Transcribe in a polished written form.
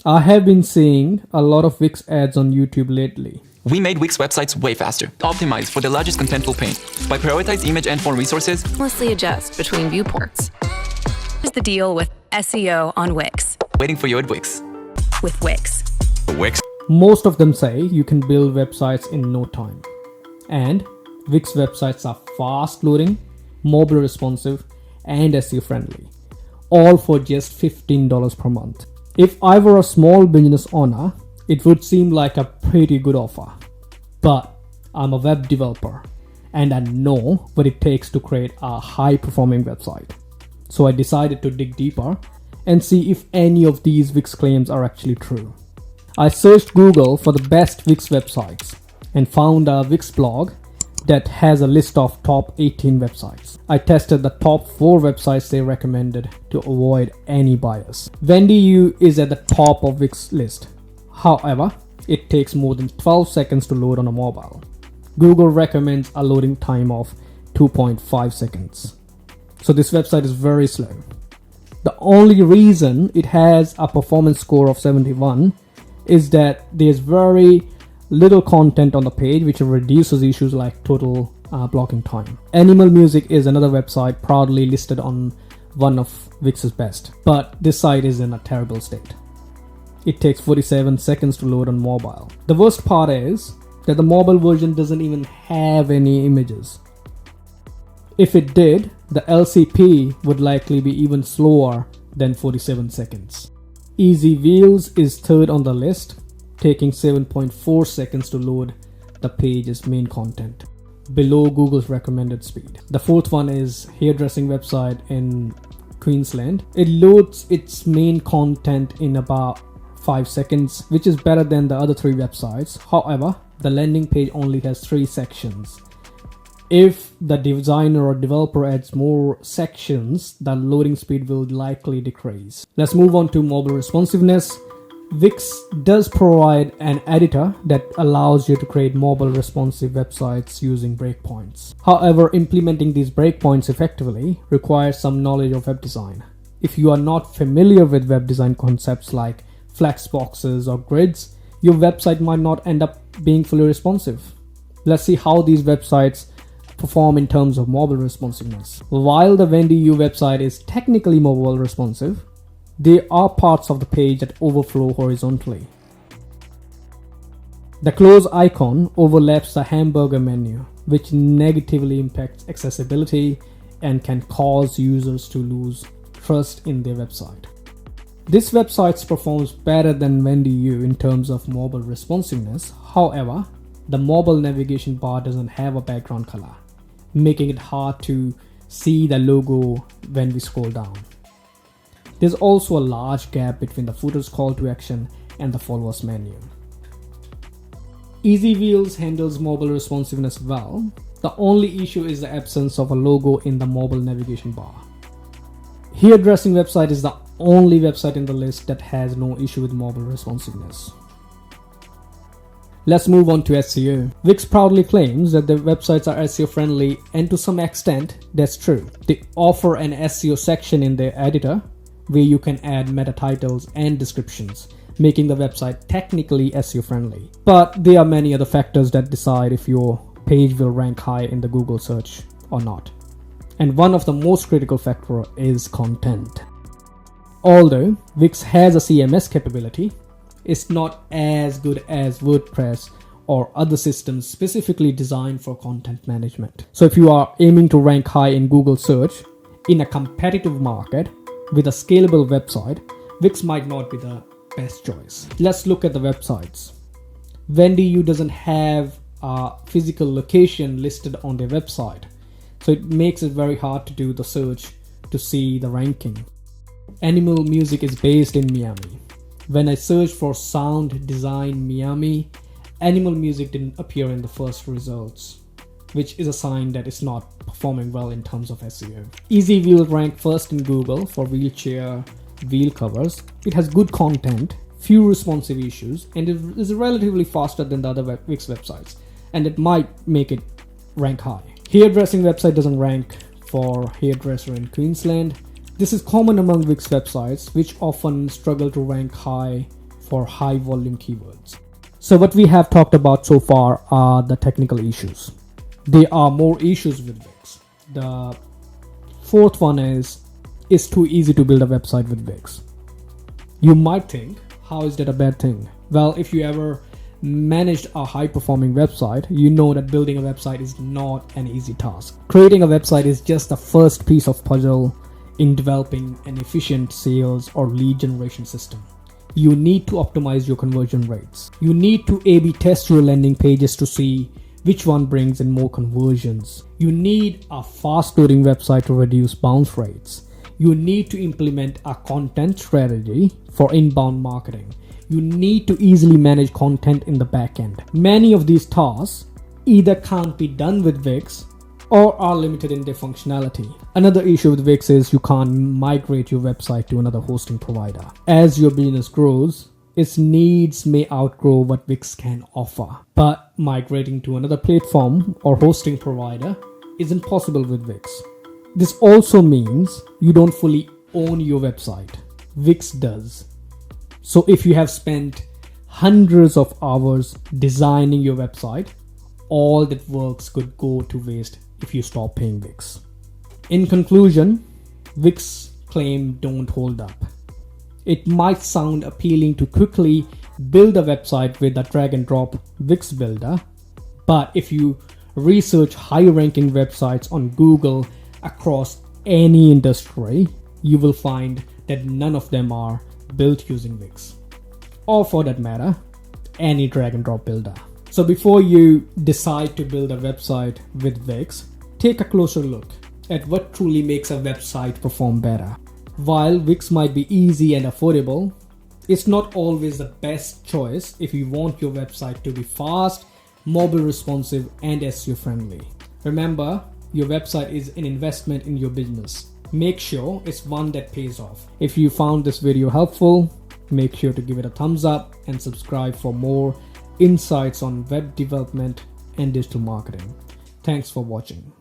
I have been seeing a lot of Wix ads on YouTube lately. We made Wix websites way faster, optimized for the largest contentful paint. By prioritize image and font resources, seamlessly adjust between viewports. Here's the deal with SEO on Wix. waiting for you at Wix. With Wix. Most of them say you can build websites in no time. And Wix websites are fast loading, mobile responsive, and SEO friendly. All for just $15 per month. If I were a small business owner, it would seem like a pretty good offer. But I'm a web developer and I know what it takes to create a high performing website. So I decided to dig deeper and see if any of these Wix claims are actually true. I searched Google for the best Wix websites and found a Wix blog that has a list of top 18 websites. I tested the top 4 websites they recommended to avoid any bias. Wendy.u is at the top of Wix list. However, it takes more than 12 seconds to load on a mobile. Google recommends a loading time of 2.5 seconds. So this website is very slow. The only reason it has a performance score of 71 is that there's very little content on the page, which reduces issues like total blocking time. Animal Music is another website proudly listed on one of Wix's best, but this site is in a terrible state. It takes 47 seconds to load on mobile. The worst part is that the mobile version doesn't even have any images. If it did, the LCP would likely be even slower than 47 seconds. Easy Wheels is third on the list, taking 7.4 seconds to load the page's main content, below Google's recommended speed. The fourth one is hairdressing website in Queensland. It loads its main content in about 5 seconds, which is better than the other 3 websites. However, the landing page only has 3 sections. If the designer or developer adds more sections, the loading speed will likely decrease. Let's move on to mobile responsiveness. Wix does provide an editor that allows you to create mobile responsive websites using breakpoints. However, implementing these breakpoints effectively requires some knowledge of web design. If you are not familiar with web design concepts like flexboxes or grids, your website might not end up being fully responsive. Let's see how these websites perform in terms of mobile responsiveness. While the Wendy.u website is technically mobile responsive, there are parts of the page that overflow horizontally. The close icon overlaps the hamburger menu, which negatively impacts accessibility and can cause users to lose trust in their website. This website performs better than Wendy.u in terms of mobile responsiveness. However, the mobile navigation bar doesn't have a background color, making it hard to see the logo when we scroll down. There's also a large gap between the footer's call to action and the followers menu. Easy Wheels handles mobile responsiveness well. The only issue is the absence of a logo in the mobile navigation bar. Hairdressing website is the only website in the list that has no issue with mobile responsiveness. Let's move on to SEO. Wix proudly claims that their websites are SEO friendly, and to some extent, that's true. They offer an SEO section in their editor where you can add meta titles and descriptions, making the website technically SEO friendly. But there are many other factors that decide if your page will rank high in the Google search or not. And one of the most critical factors is content. Although Wix has a CMS capability, it's not as good as WordPress or other systems specifically designed for content management. So if you are aiming to rank high in Google search in a competitive market with a scalable website, Wix might not be the best choice. Let's look at the websites. Wendy.u doesn't have a physical location listed on their website, so it makes it very hard to do the search to see the ranking. Animal Music is based in Miami. When I searched for sound design Miami, Animal Music didn't appear in the first results, which is a sign that it's not performing well in terms of SEO. Easy Wheel ranked first in Google for wheelchair wheel covers. It has good content, few responsive issues, and it is relatively faster than the other Wix websites, and it might make it rank high. Hairdressing website doesn't rank for hairdresser in Queensland. This is common among Wix websites, which often struggle to rank high for high volume keywords. So what we have talked about so far are the technical issues. There are more issues with Wix. The fourth one is it's too easy to build a website with Wix. You might think, how is that a bad thing? Well, if you ever managed a high performing website, you know that building a website is not an easy task. Creating a website is just the first piece of puzzle in developing an efficient sales or lead generation system. You need to optimize your conversion rates. You need to A/B test your landing pages to see which one brings in more conversions. You need a fast loading website to reduce bounce rates. You need to implement a content strategy for inbound marketing. You need to easily manage content in the backend. Many of these tasks either can't be done with Wix or are limited in their functionality. Another issue with Wix is you can't migrate your website to another hosting provider. As your business grows, its needs may outgrow what Wix can offer. But migrating to another platform or hosting provider isn't possible with Wix. This also means you don't fully own your website. Wix does. So if you have spent hundreds of hours designing your website, all that works could go to waste if you stop paying Wix. In conclusion, Wix claims don't hold up. It might sound appealing to quickly build a website with a drag and drop Wix builder, but if you research high ranking websites on Google across any industry, you will find that none of them are built using Wix, or for that matter, any drag and drop builder. So before you decide to build a website with Wix, take a closer look at what truly makes a website perform better. While Wix might be easy and affordable, it's not always the best choice if you want your website to be fast, mobile responsive, and SEO friendly. Remember, your website is an investment in your business. Make sure it's one that pays off. If you found this video helpful, make sure to give it a thumbs up and subscribe for more insights on web development and digital marketing. Thanks for watching.